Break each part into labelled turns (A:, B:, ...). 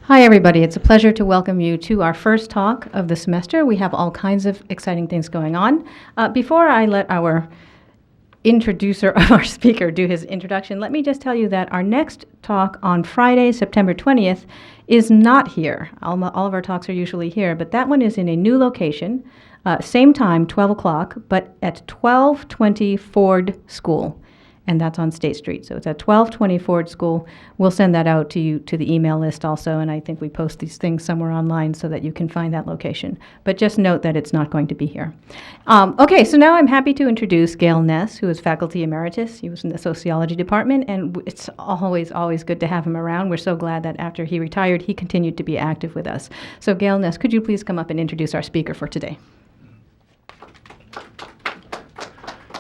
A: Hi, everybody. It's a pleasure to welcome you to our first talk of the semester. We have all kinds of exciting things going on. Before I let our introducer of our speaker do his introduction, let me just tell you that our next talk on Friday, September 20th, is not here. All of our talks are usually here, but that one is in a new location, same time, 12 o'clock, but at 1220 Ford School. And that's on State Street. So it's at 1220 Ford School. We'll send that out to you to the email list also, and I think we post these things somewhere online so that you can find that location. But just note that it's not going to be here. Okay, so now I'm happy to introduce Gail Ness, who is faculty emeritus. He was in the sociology department, and it's always good to have him around. We're so glad that after he retired, he continued to be active with us. So Gail Ness, could you please come up and introduce our speaker for today?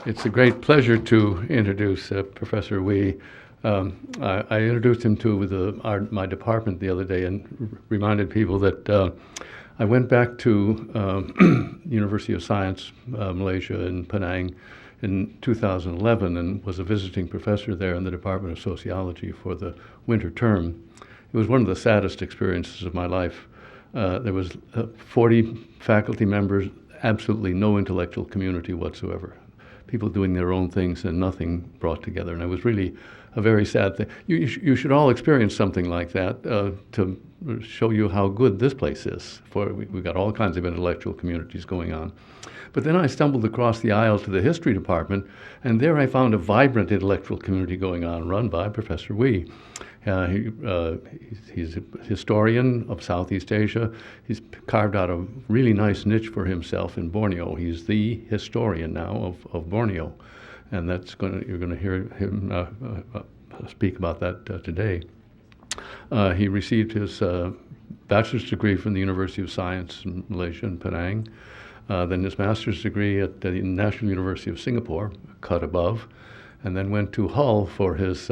B: It's a great pleasure to introduce Professor Wee. I introduced him to my department the other day and reminded people that I went back to University of Science, Malaysia in Penang in 2011 and was a visiting professor there in the Department of Sociology for the winter term. It was one of the saddest experiences of my life. There was 40 faculty members, absolutely no intellectual community whatsoever. People doing their own things and nothing brought together. And it was really a very sad thing. You should all experience something like that to show you how good this place is. We've got all kinds of intellectual communities going on. But then I stumbled across the aisle to the history department, and there I found a vibrant intellectual community going on, run by Professor Wee. He's a historian of Southeast Asia. He's carved out a really nice niche for himself in Borneo. He's the historian now of Borneo, and you're going to hear him speak about that today. He received his bachelor's degree from the University of Science in Malaysia in Penang, then his master's degree at the National University of Singapore, cut above, and then went to Hull for his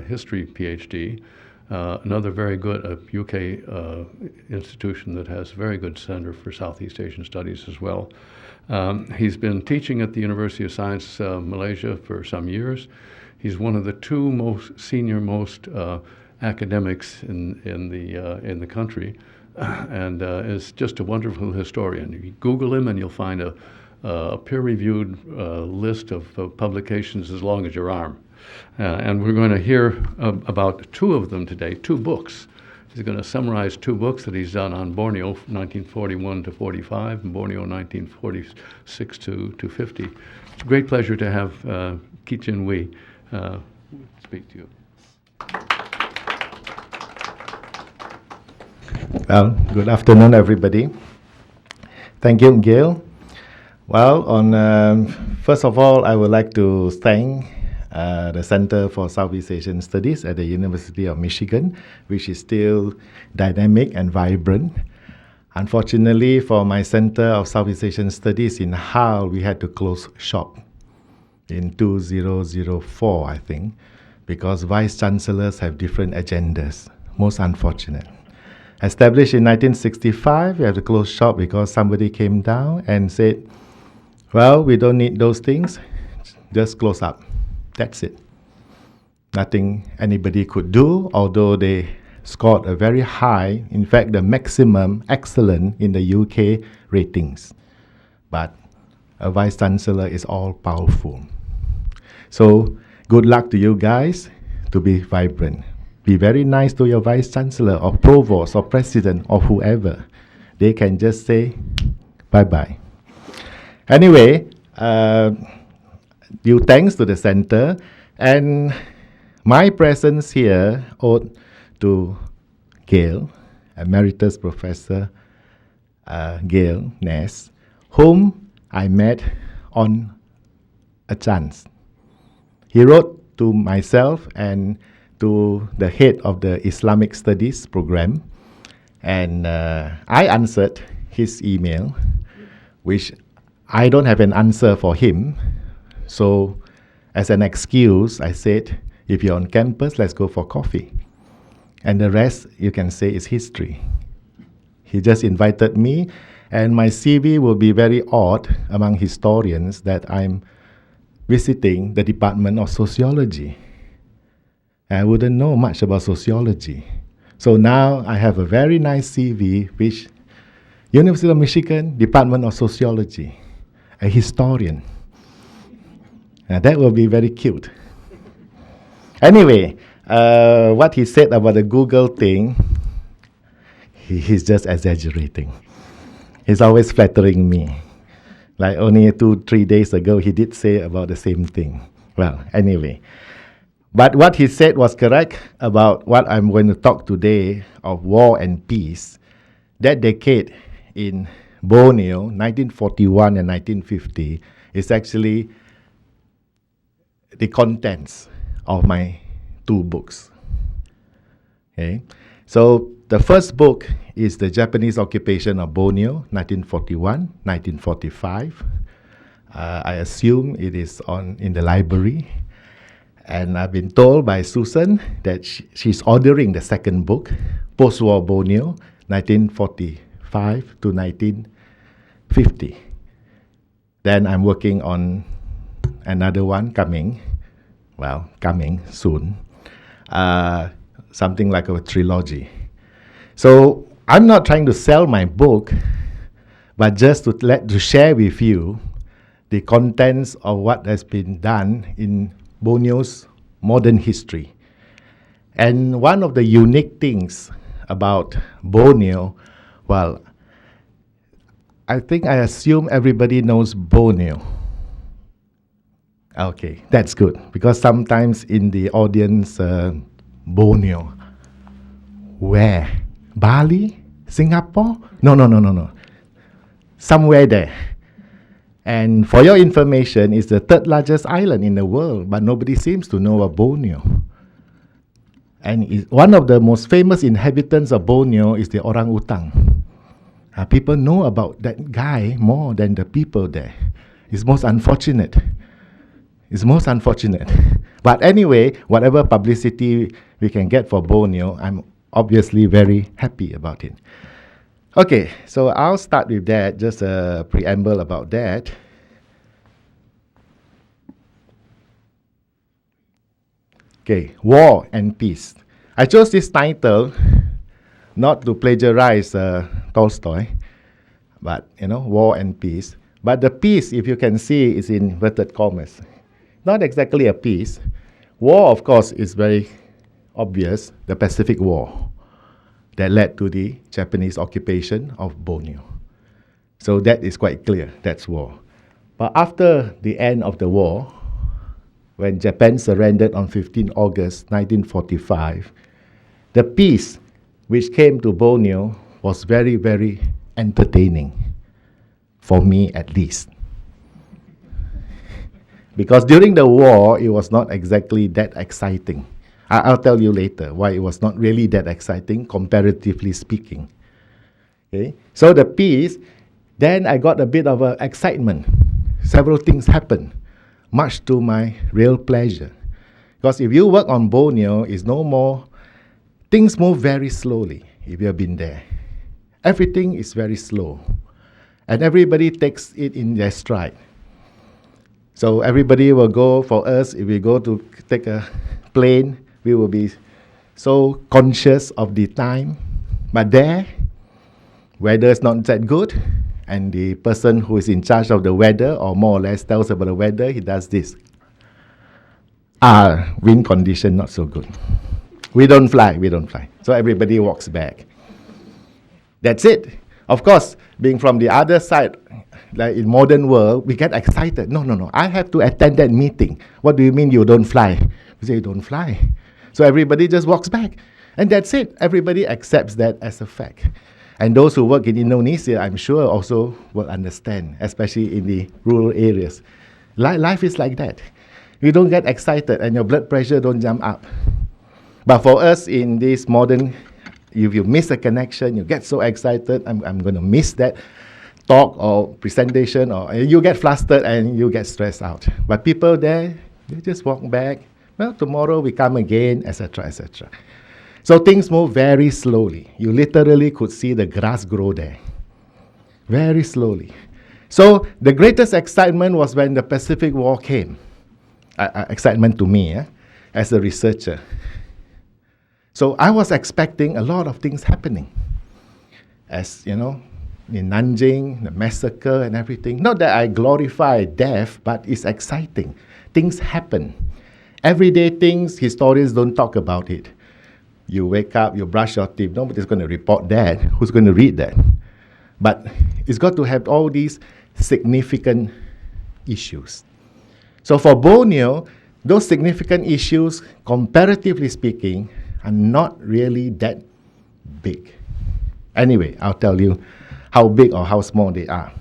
B: history PhD, another very good UK institution that has a very good center for Southeast Asian studies as well. He's been teaching at the University of Science Malaysia for some years. He's one of the two most senior academics in the country, and is just a wonderful historian. You Google him and you'll find a peer-reviewed list of publications as long as your arm. And we're going to hear about two of them today, two books. He's going to summarize two books that he's done on Borneo, 1941 to 45, and Borneo, 1946 to 50. It's a great pleasure to have Keat Wee speak to you.
C: Well, good afternoon, everybody. Thank you, Gail. Well, first of all, I would like to thank the Center for Southeast Asian Studies at the University of Michigan, which is still dynamic and vibrant. Unfortunately, for my Center of Southeast Asian Studies in Hull, we had to close shop in 2004, I think, because vice-chancellors have different agendas. Most unfortunate. Established in 1965, we had to close shop because somebody came down and said, well, we don't need those things, just close up. That's it. Nothing anybody could do, although they scored a very high, in fact, the maximum excellent in the UK ratings. But a vice-chancellor is all-powerful. So good luck to you guys to be vibrant. Be very nice to your vice-chancellor or provost or president or whoever. They can just say bye-bye. Anyway, due thanks to the center, and my presence here owed to Gail, Emeritus Professor Gail Ness, whom I met on a chance. He wrote to myself and to the head of the Islamic Studies program, and I answered his email, which I don't have an answer for him. So as an excuse, I said, if you're on campus, let's go for coffee. And the rest, you can say, is history. He just invited me, and my CV will be very odd among historians that I'm visiting the Department of Sociology. I wouldn't know much about sociology. So now I have a very nice CV, which University of Michigan, Department of Sociology, a historian. That will be very cute. Anyway, what he said about the Google thing, he's just exaggerating. He's always flattering me. Like only 2-3 days ago, he did say about the same thing. Well, anyway. But what he said was correct about what I'm going to talk today of war and peace. That decade in Borneo, 1941 and 1950, is actually the contents of my 2 books. Okay, so the first book is The Japanese Occupation of Borneo, 1941, 1945. I assume it is in the library. And I've been told by Susan that she's ordering the second book, Post-War Borneo, 1945 to 1950. Then I'm working on another one coming soon, something like a trilogy. So I'm not trying to sell my book, but just to share with you the contents of what has been done in Borneo's modern history. And one of the unique things about Borneo, well, I assume everybody knows Borneo. Okay, that's good, because sometimes in the audience, Borneo, where? Bali? Singapore? No. Somewhere there. And for your information, it's the 3rd largest island in the world, but nobody seems to know of Borneo. And one of the most famous inhabitants of Borneo is the orangutan. People know about that guy more than the people there. It's most unfortunate. But anyway, whatever publicity we can get for Borneo, I'm obviously very happy about it. Okay, so I'll start with that, just a preamble about that. Okay, War and Peace. I chose this title not to plagiarize Tolstoy, but, War and Peace. But the peace, if you can see, is in inverted commas. Not exactly a peace. War, of course, is very obvious, the Pacific War that led to the Japanese occupation of Borneo. So that is quite clear, that's war. But after the end of the war, when Japan surrendered on 15 August 1945, the peace which came to Borneo was very, very entertaining, for me at least. Because during the war, it was not exactly that exciting. I'll tell you later why it was not really that exciting, comparatively speaking. Okay? So the peace, then I got a bit of excitement. Several things happened, much to my real pleasure. Because if you work on Borneo, it's no more, things move very slowly if you have been there. Everything is very slow. And everybody takes it in their stride. So everybody will go, for us, if we go to take a plane, we will be so conscious of the time. But there, weather is not that good, and the person who is in charge of the weather, or more or less tells about the weather, he does this. Wind condition not so good. We don't fly. So everybody walks back. That's it. Of course, being from the other side, like in modern world, we get excited. No, I have to attend that meeting. What do you mean you don't fly? We say, you don't fly. So everybody just walks back. And that's it. Everybody accepts that as a fact. And those who work in Indonesia, I'm sure also will understand, especially in the rural areas. Life is like that. You don't get excited and your blood pressure don't jump up. But for us in this modern, if you miss a connection, you get so excited, I'm going to miss that talk or presentation, or you get flustered and you get stressed out. But people there, they just walk back. Well, tomorrow we come again, etc., etc. So things move very slowly. You literally could see the grass grow there. Very slowly. So the greatest excitement was when the Pacific War came. Excitement to me, as a researcher. So I was expecting a lot of things happening. As you know, in Nanjing, the massacre and everything. Not that I glorify death, but it's exciting. Things happen. Everyday things, historians don't talk about it. You wake up, you brush your teeth, nobody's going to report that. Who's going to read that? But it's got to have all these significant issues. So for Borneo, those significant issues, comparatively speaking, are not really that big. Anyway, I'll tell you how big or how small they are.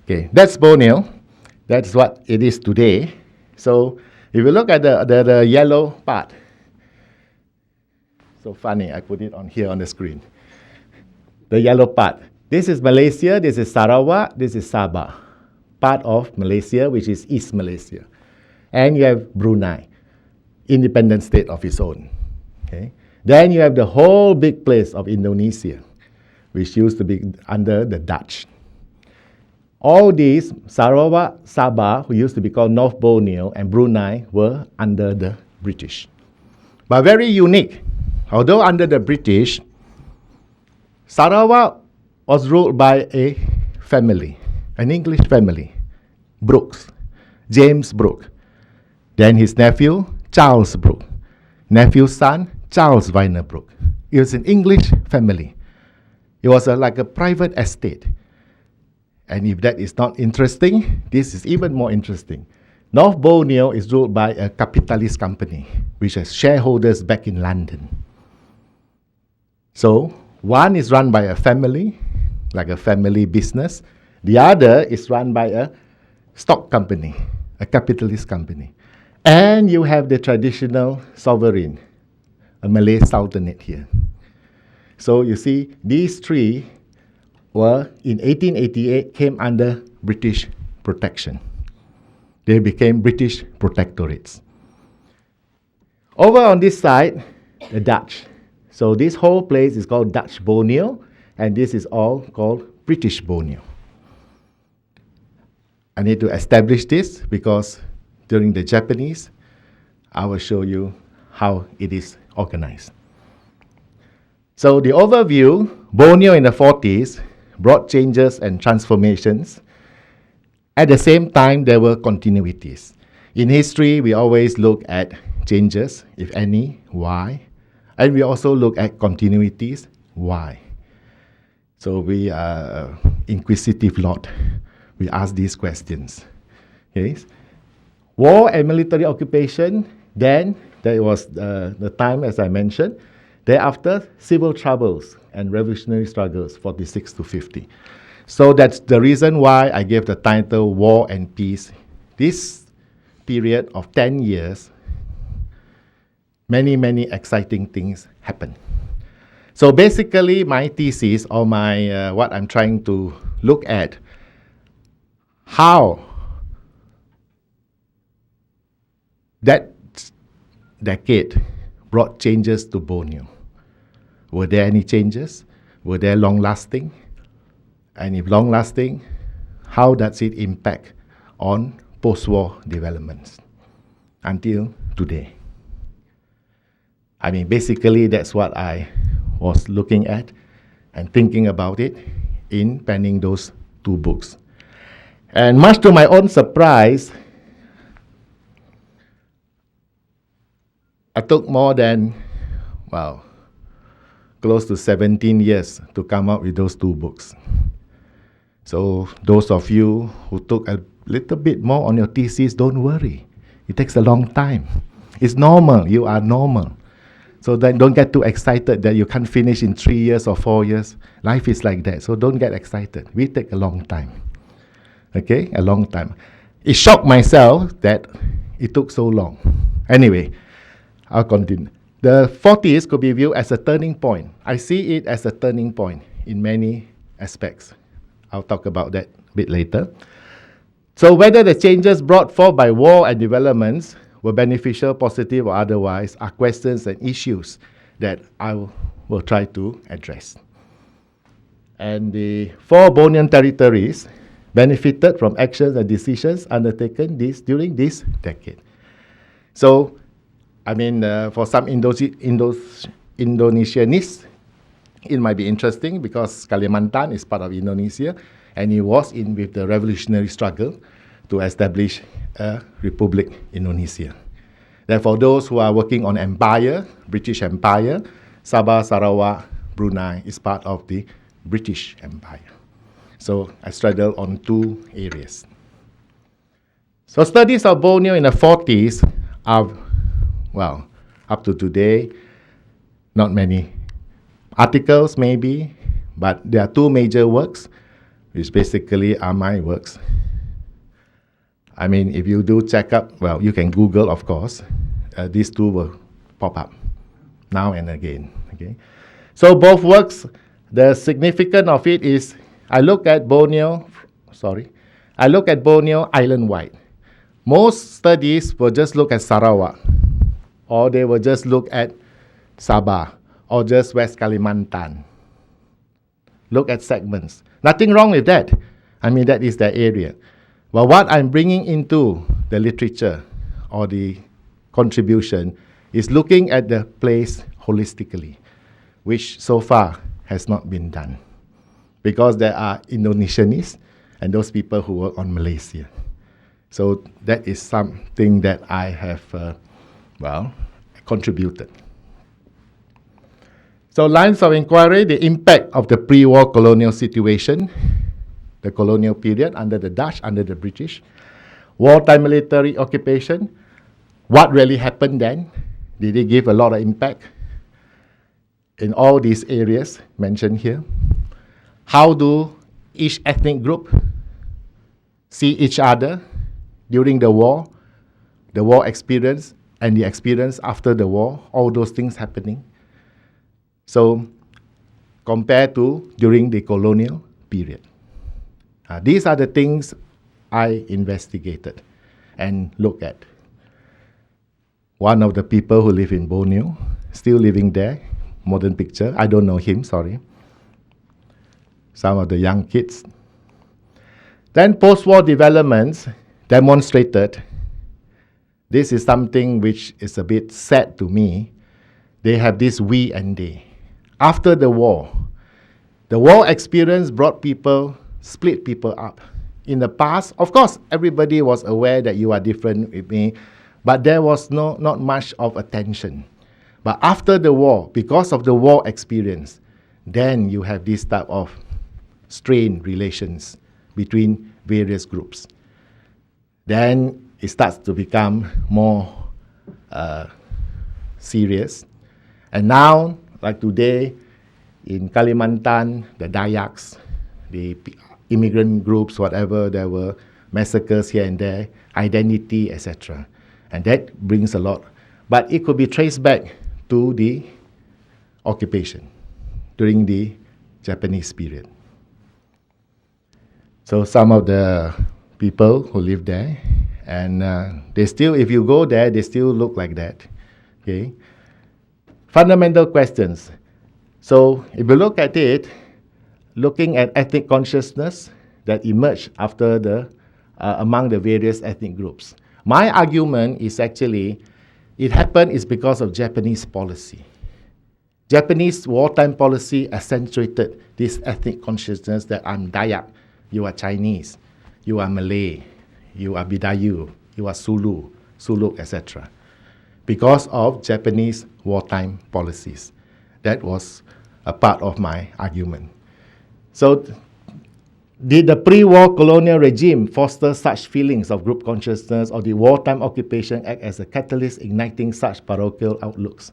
C: Okay, that's Borneo. That's what it is today. So if you look at the yellow part, so funny, I put it on here on the screen. The yellow part. This is Malaysia, this is Sarawak, this is Sabah. Part of Malaysia, which is East Malaysia. And you have Brunei, independent state of its own. Okay. Then you have the whole big place of Indonesia, which used to be under the Dutch. All these, Sarawak, Sabah, who used to be called North Borneo, and Brunei were under the British. But very unique. Although under the British, Sarawak was ruled by a family, an English family, Brooks, James Brooke. Then his nephew, Charles Brooke. Nephew's son, Charles Viner Brooke. It was an English family. It was like a private estate. And if that is not interesting, this is even more interesting. North Borneo is ruled by a capitalist company, which has shareholders back in London. So, one is run by a family, like a family business. The other is run by a stock company, a capitalist company. And you have the traditional sovereign, a Malay sultanate here. So you see, these three were, in 1888, came under British protection. They became British protectorates. Over on this side, the Dutch. So this whole place is called Dutch Borneo, and this is all called British Borneo. I need to establish this because during the Japanese, I will show you how it is organized. So the overview, Borneo in the 40s brought changes and transformations. At the same time, there were continuities. In history, we always look at changes, if any, why? And we also look at continuities, why? So we are inquisitive lot. We ask these questions. Okay? War and military occupation, then there was the time, as I mentioned. Thereafter, civil troubles and revolutionary struggles, 46 to 50. So that's the reason why I gave the title War and Peace. This period of 10 years, many, many exciting things happen. So basically, my thesis or my what I'm trying to look at, how that decade brought changes to Borneo. Were there any changes? Were they long-lasting? And if long-lasting, how does it impact on post-war developments until today? I mean, basically, that's what I was looking at and thinking about it in penning those two books. And much to my own surprise, I took more than, close to 17 years to come up with those two books. So those of you who took a little bit more on your thesis, don't worry. It takes a long time. It's normal. You are normal. So then don't get too excited that you can't finish in 3 years or 4 years. Life is like that. So don't get excited. We take a long time. Okay? A long time. It shocked myself that it took so long. Anyway, I'll continue. The 40s could be viewed as a turning point. I see it as a turning point in many aspects. I'll talk about that a bit later. So whether the changes brought forth by war and developments were beneficial, positive, or otherwise are questions and issues that I will try to address. And the 4 Bornean territories benefited from actions and decisions undertaken during this decade. So For some Indonesianists, it might be interesting because Kalimantan is part of Indonesia, and it was in with the revolutionary struggle to establish a Republic Indonesia. Therefore, those who are working on empire, British Empire, Sabah, Sarawak, Brunei is part of the British Empire. So I straddle on two areas. So studies of Borneo in the 40s are, well, up to today, not many articles maybe, but there are two major works, which basically are my works. If you do check up, well, you can Google, of course. These two will pop up now and again. Okay, so both works, the significance of it is, I look at Borneo island-wide. Most studies will just look at Sarawak, or they will just look at Sabah, or just West Kalimantan. Look at segments. Nothing wrong with that. That is the area. But what I'm bringing into the literature or the contribution is looking at the place holistically, which so far has not been done. Because there are Indonesianists and those people who work on Malaysia. So that is something that I have, contributed. So lines of inquiry, the impact of the pre-war colonial situation, the colonial period under the Dutch, under the British, wartime military occupation, what really happened then? Did it give a lot of impact in all these areas mentioned here? How do each ethnic group see each other during the war experience, and the experience after the war, all those things happening? So, compared to during the colonial period. These are the things I investigated and looked at. One of the people who live in Borneo, still living there, modern picture, I don't know him, sorry. Some of the young kids. Then post-war developments demonstrated, this is something which is a bit sad to me, they have this we and they. After the war experience brought people, split people up. In the past, of course, everybody was aware that you are different with me, but there was not much of attention. But after the war, because of the war experience, then you have this type of strained relations between various groups. Then it starts to become more serious. And now, like today, in Kalimantan, the Dayaks, the immigrant groups, whatever, there were massacres here and there, identity, etc. And that brings a lot. But it could be traced back to the occupation during the Japanese period. So some of the people who live there, and they still, if you go there, they still look like that. Okay. Fundamental questions. So if you look at it, looking at ethnic consciousness that emerged after among the various ethnic groups. My argument is actually, it happened is because of Japanese policy. Japanese wartime policy accentuated this ethnic consciousness that I'm Dayak, you are Chinese, you are Malay, you are Bidayu, you are Sulu, Suluk, etc. Because of Japanese wartime policies. That was a part of my argument. So, did the pre-war colonial regime foster such feelings of group consciousness, or the wartime occupation act as a catalyst igniting such parochial outlooks?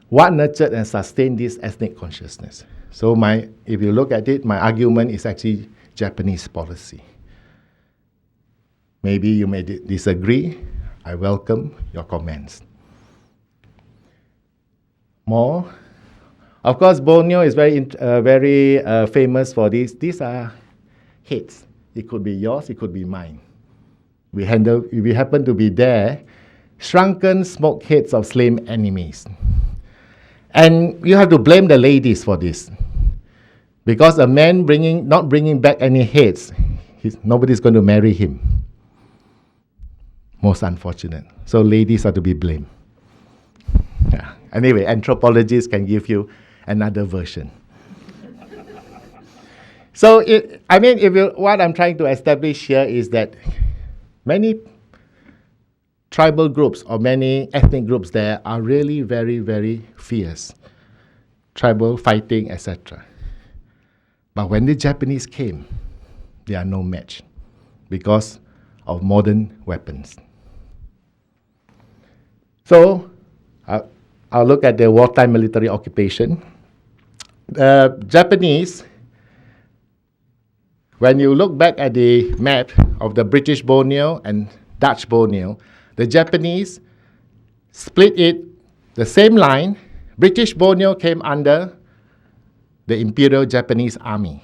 C: What nurtured and sustained this ethnic consciousness? So if you look at it, my argument is actually Japanese policy. Maybe you may disagree. I welcome your comments. More. Of course, Borneo is very famous for this. These are heads. It could be yours, it could be mine. We happen to be there, shrunken smoked heads of slain enemies. And you have to blame the ladies for this. Because a man not bringing back any heads, nobody's going to marry him. Most unfortunate. So ladies are to be blamed. Anyway, anthropologists can give you another version. So, what I'm trying to establish here is that many tribal groups or many ethnic groups there are really very, very fierce. Tribal fighting, etc. But when the Japanese came, they are no match because of modern weapons. So, I'll look at the wartime military occupation. The Japanese, when you look back at the map of the British Borneo and Dutch Borneo, the Japanese split it the same line. British Borneo came under the Imperial Japanese Army.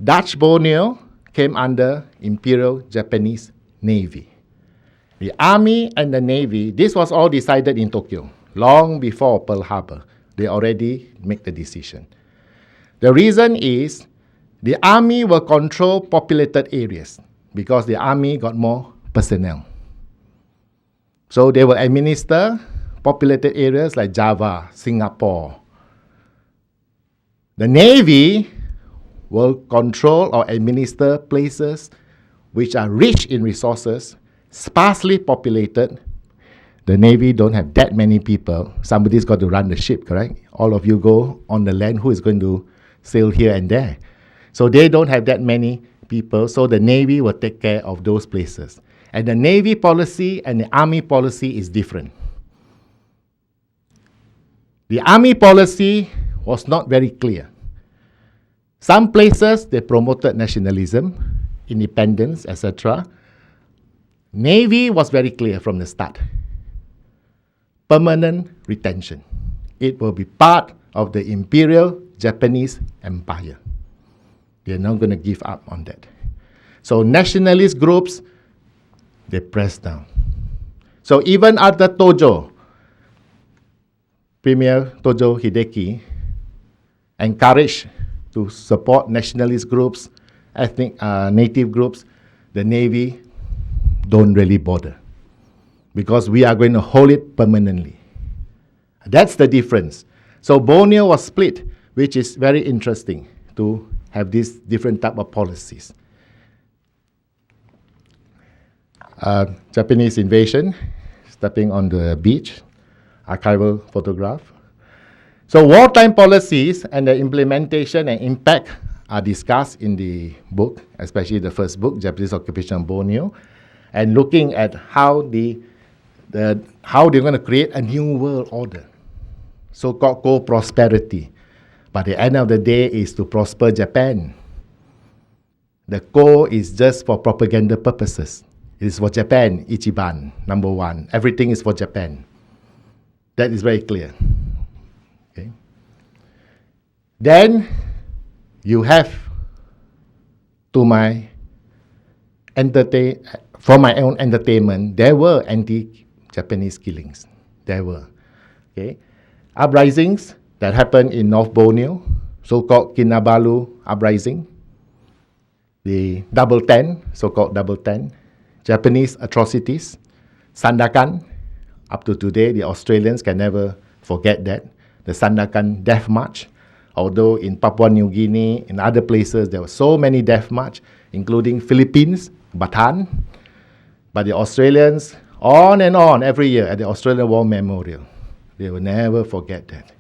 C: Dutch Borneo came under Imperial Japanese Navy. The Army and the Navy, this was all decided in Tokyo, long before Pearl Harbor. They already make the decision. The reason is the Army will control populated areas because the Army got more personnel. So they will administer populated areas like Java, Singapore. The Navy will control or administer places which are rich in resources, sparsely populated. The Navy don't have that many people. Somebody's got to run the ship, correct? All of you go on the land, who is going to sail here and there? So they don't have that many people, so the Navy will take care of those places. And the Navy policy and the Army policy is different. The Army policy was not very clear. Some places, they promoted nationalism, independence, etc. Navy was very clear from the start. Permanent retention. It will be part of the Imperial Japanese Empire. They're not going to give up on that. So nationalist groups, they press down. So even after Tojo, Premier Tojo Hideki encouraged to support nationalist groups, ethnic native groups, the Navy don't really bother because we are going to hold it permanently. That's the difference. So Borneo was split, which is very interesting to have these different type of policies. Japanese invasion, stepping on the beach, archival photograph. So wartime policies and the implementation and impact are discussed in the book, especially the first book, Japanese Occupation of Borneo, and looking at how how they're going to create a new world order, so-called co-prosperity. But the end of the day is to prosper Japan. The co is just for propaganda purposes. It is for Japan, Ichiban, number one. Everything is for Japan. That is very clear. Okay. Then you have for my own entertainment, there were anti-Japanese killings. There were. Okay. Uprisings that happened in North Borneo, so-called Kinabalu uprising. The Double Ten, so-called Double Ten. Japanese atrocities. Sandakan, up to today, the Australians can never forget that. The Sandakan Death March. Although in Papua New Guinea, in other places, there were so many death march, including Philippines, Bataan. But the Australians, on and on, every year at the Australian War Memorial, they will never forget that.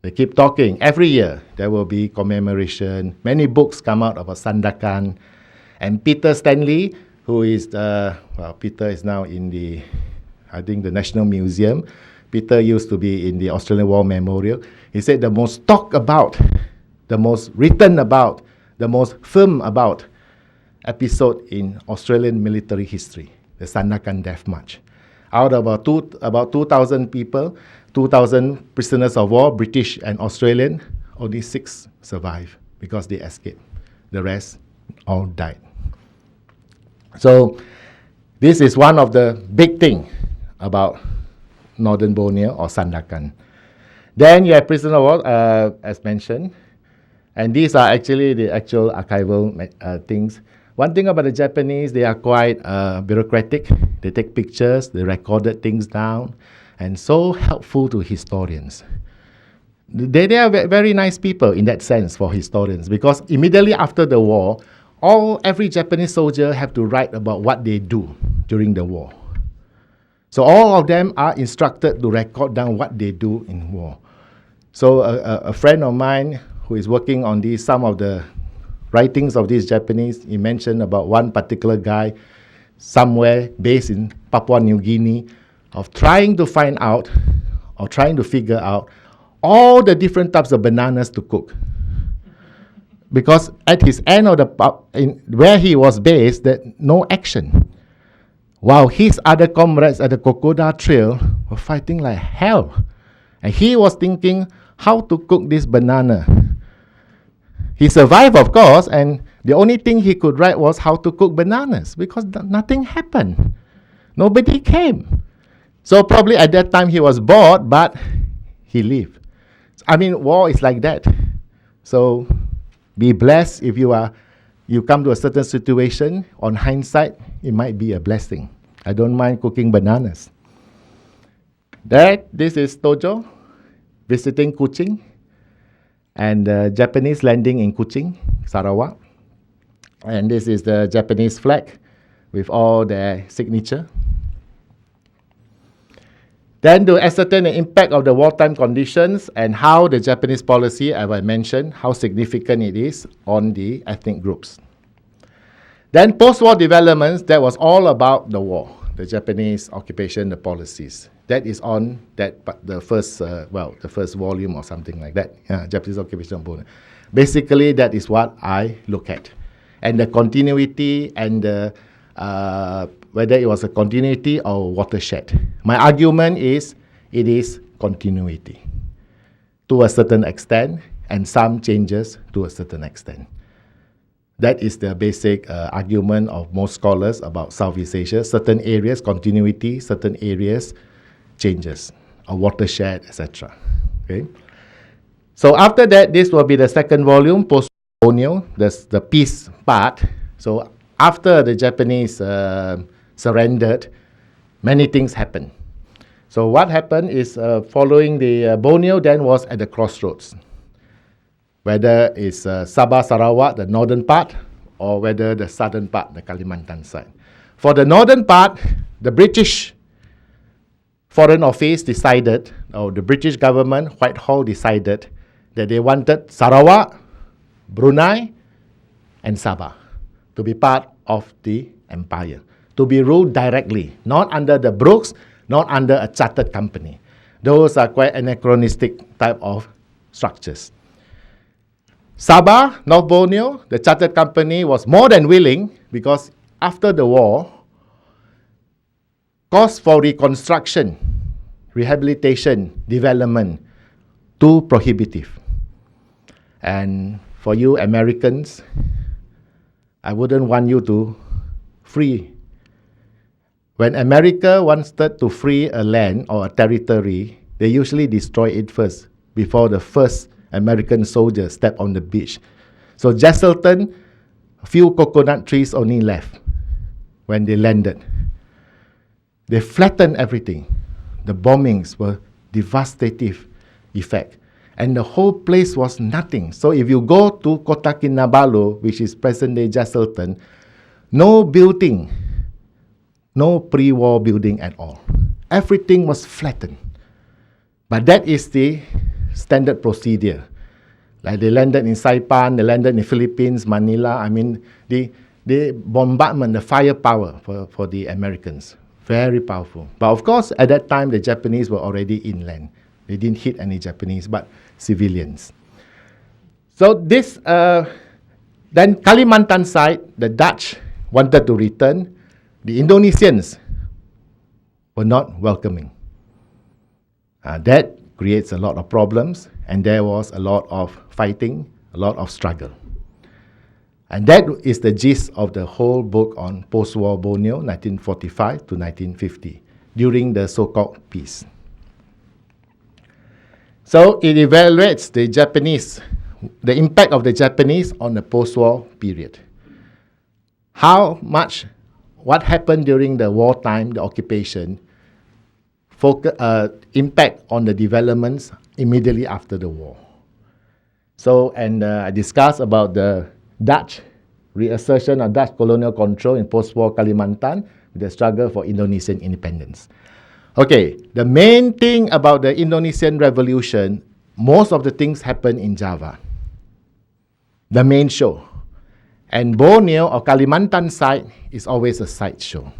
C: They keep talking. Every year, there will be commemoration. Many books come out about Sandakan. And Peter Stanley, who is Peter is now in the National Museum. Peter used to be in the Australian War Memorial. He said the most talked about, the most written about, the most filmed about episode in Australian military history, the Sandakan Death March. Out of about 2,000 people, 2,000 prisoners of war, British and Australian, only 6 survived because they escaped. The rest all died. So this is one of the big things about Northern Borneo or Sandakan. Then you have prisoner of war, as mentioned. And these are actually the actual archival things. One thing about the Japanese, they are quite bureaucratic. They take pictures, they recorded things down, and so helpful to historians. They are very nice people in that sense for historians, because immediately after the war, every Japanese soldier have to write about what they do during the war. So all of them are instructed to record down what they do in war. So a friend of mine who is working on some of the writings of these Japanese, he mentioned about one particular guy somewhere based in Papua New Guinea of trying to find out or trying to figure out all the different types of bananas to cook. Because at his end of where he was based, there no action. While his other comrades at the Kokoda Trail were fighting like hell. And he was thinking how to cook this banana. He survived, of course, and the only thing he could write was how to cook bananas, because nothing happened. Nobody came. So probably at that time he was bored, but he lived. I mean, war is like that. So be blessed if you come to a certain situation. On hindsight, it might be a blessing. I don't mind cooking bananas. This is Tojo visiting Kuching, and Japanese landing in Kuching, Sarawak. And this is the Japanese flag with all their signature. Then to ascertain the impact of the wartime conditions and how the Japanese policy, as I mentioned, how significant it is on the ethnic groups. Then post-war developments, that was all about the war, the Japanese occupation, the policies. That is on the first volume or something like that, Japanese occupation policy. Basically, that is what I look at. And the continuity and whether it was a continuity or watershed. My argument is it is continuity to a certain extent and some changes to a certain extent. That is the basic argument of most scholars about Southeast Asia. Certain areas, continuity, certain areas, changes, a watershed, etc. Okay. So after that, this will be the second volume, post-Borneo, the peace part. So after the Japanese surrendered, many things happened. So what happened is following the Borneo then was at the crossroads. Whether it's Sabah, Sarawak, the northern part, or whether the southern part, the Kalimantan side. For the northern part, the British Foreign Office decided, or the British government, Whitehall decided, that they wanted Sarawak, Brunei, and Sabah to be part of the empire, to be ruled directly, not under the Brooks, not under a chartered company. Those are quite anachronistic type of structures. Sabah, North Borneo, the chartered company was more than willing, because after the war, costs for reconstruction, rehabilitation, development, too prohibitive. And for you Americans, I wouldn't want you to free. When America wanted to free a land or a territory, they usually destroy it first before the first American soldiers step on the beach. So Jesselton, a few coconut trees only left when they landed. They flattened everything. The bombings were devastative effect. And the whole place was nothing. So if you go to Kota Kinabalu, which is present-day Jesselton, no building, no pre-war building at all. Everything was flattened. But that is the standard procedure. Like they landed in Saipan, they landed in the Philippines, Manila. I mean, the bombardment, the firepower for the Americans, very powerful. But of course, at that time, the Japanese were already inland. They didn't hit any Japanese, but civilians. So this, then Kalimantan side, the Dutch wanted to return. The Indonesians were not welcoming. That creates a lot of problems, and there was a lot of fighting, a lot of struggle. And that is the gist of the whole book on post-war Borneo, 1945 to 1950, during the so-called peace. So it evaluates the impact of the Japanese on the post-war period. What happened during the wartime, the occupation, impact on the developments immediately after the war. So, and I discussed about the Dutch reassertion of Dutch colonial control in post-war Kalimantan, the struggle for Indonesian independence. Okay, the main thing about the Indonesian Revolution, most of the things happen in Java, the main show. And Borneo or Kalimantan side is always a side show.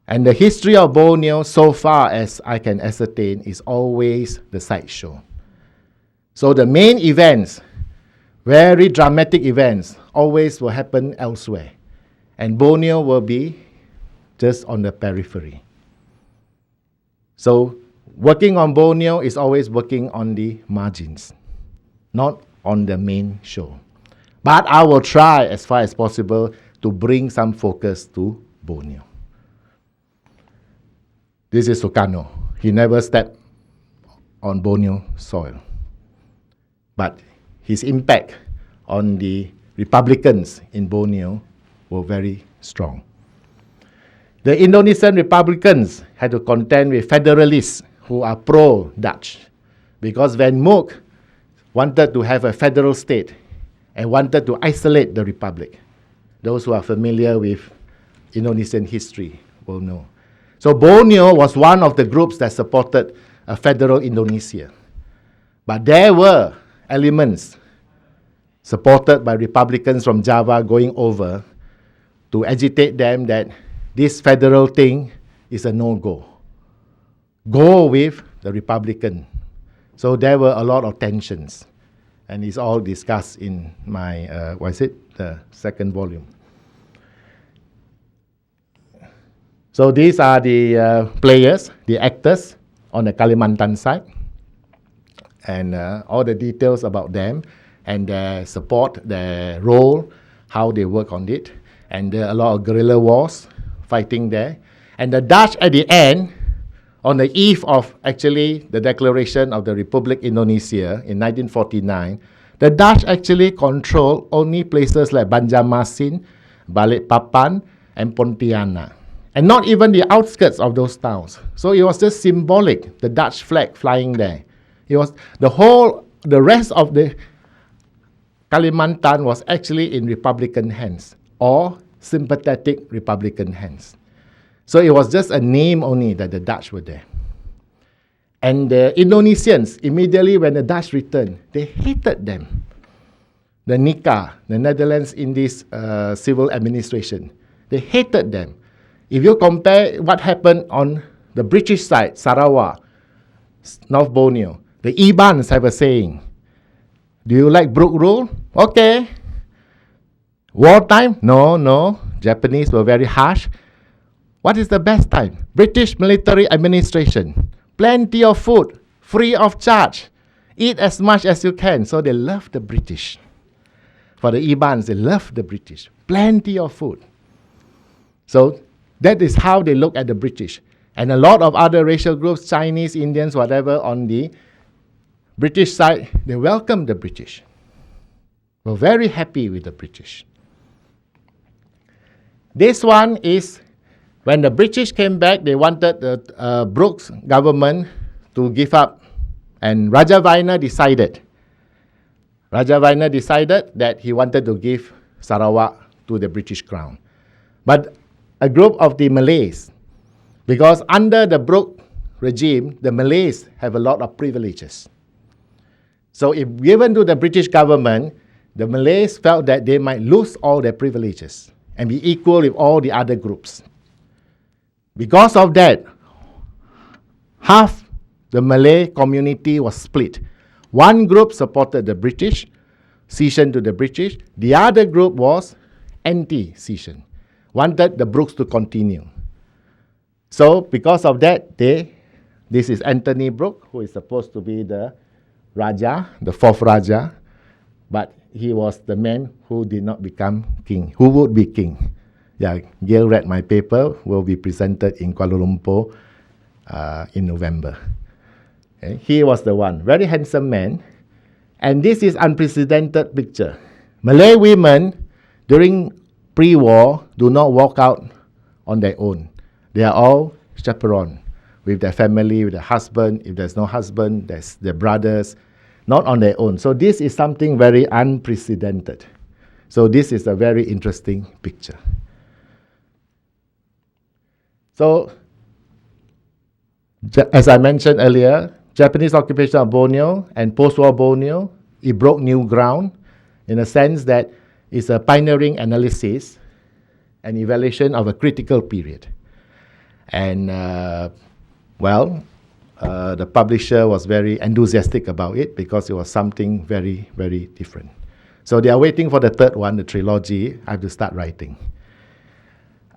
C: And the history of Borneo, so far as I can ascertain, is always the side show. So the main events, very dramatic events, always will happen elsewhere. And Borneo will be just on the periphery. So working on Borneo is always working on the margins, not on the main show. But I will try as far as possible to bring some focus to Borneo. This is Sukarno. He never stepped on Borneo soil. But his impact on the Republicans in Borneo were very strong. The Indonesian Republicans had to contend with federalists who are pro-Dutch, because Van Mook wanted to have a federal state and wanted to isolate the republic. Those who are familiar with Indonesian history will know. So Borneo was one of the groups that supported a federal Indonesia. But there were elements supported by Republicans from Java going over to agitate them that this federal thing is a no-go. Go with the Republican. So there were a lot of tensions. And it's all discussed in my, the second volume. So these are the players, the actors on the Kalimantan side, and all the details about them and their support, their role, how they work on it, and there are a lot of guerrilla wars fighting there. And the Dutch at the end, on the eve of actually the declaration of the Republic Indonesia in 1949, the Dutch actually controlled only places like Banjarmasin, Balikpapan, and Pontianak, and not even the outskirts of those towns. So it was just symbolic, the Dutch flag flying there. It was the rest of the Kalimantan was actually in Republican hands or sympathetic Republican hands. So it was just a name only that the Dutch were there. And the Indonesians, immediately when the Dutch returned, they hated them. The NICA, the Netherlands Indies Civil Administration, they hated them. If you compare what happened on the British side, Sarawak, North Borneo, the Ibans have a saying, do you like Brooke Rule? Okay. Wartime? No. Japanese were very harsh. What is the best time? British military administration. Plenty of food, free of charge. Eat as much as you can. So they love the British. For the Ibans, they love the British. Plenty of food. So that is how they look at the British. And a lot of other racial groups, Chinese, Indians, whatever, on the British side, they welcomed the British. Were very happy with the British. This one is when the British came back, they wanted the Brooke's government to give up. And Rajavaina decided. Rajavaina decided that he wanted to give Sarawak to the British Crown. But a group of the Malays, because under the Brooke regime, the Malays have a lot of privileges. So if given to the British government, the Malays felt that they might lose all their privileges and be equal with all the other groups. Because of that, half the Malay community was split. One group supported the British, cession to the British. The other group was anti-cession, wanted the Brookes to continue. So because of that, this is Anthony Brooke, who is supposed to be the Raja, the fourth Raja, but he was the man who did not become king, who would be king. Yeah, Gail read my paper, will be presented in Kuala Lumpur in November. Okay. He was the one, very handsome man. And this is unprecedented picture. Malay women during pre-war do not walk out on their own. They are all chaperoned with their family, with their husband. If there's no husband, there's their brothers, not on their own. So this is something very unprecedented. So this is a very interesting picture. So, as I mentioned earlier, Japanese occupation of Borneo and post-war Borneo, it broke new ground in a sense that it's a pioneering analysis and evaluation of a critical period. And, the publisher was very enthusiastic about it because it was something very, very different. So they are waiting for the third one, the trilogy. I have to start writing.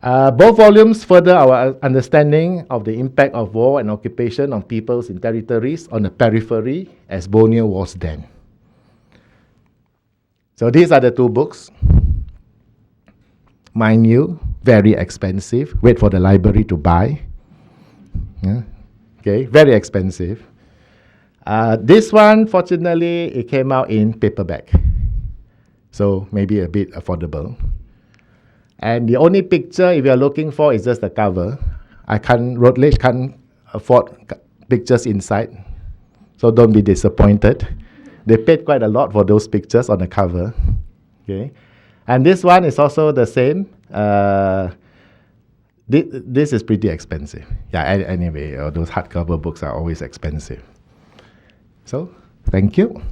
C: Both volumes further our understanding of the impact of war and occupation on peoples in territories on the periphery as Borneo was then. So these are the two books. Mind you, very expensive. Wait for the library to buy. Yeah. Okay, very expensive. This one, fortunately, it came out in paperback. So maybe a bit affordable. And the only picture, if you're looking for, is just the cover. Routledge can't afford pictures inside. So don't be disappointed. They paid quite a lot for those pictures on the cover. Okay. And this one is also the same. This is pretty expensive. Yeah, anyway, those hardcover books are always expensive. So, thank you.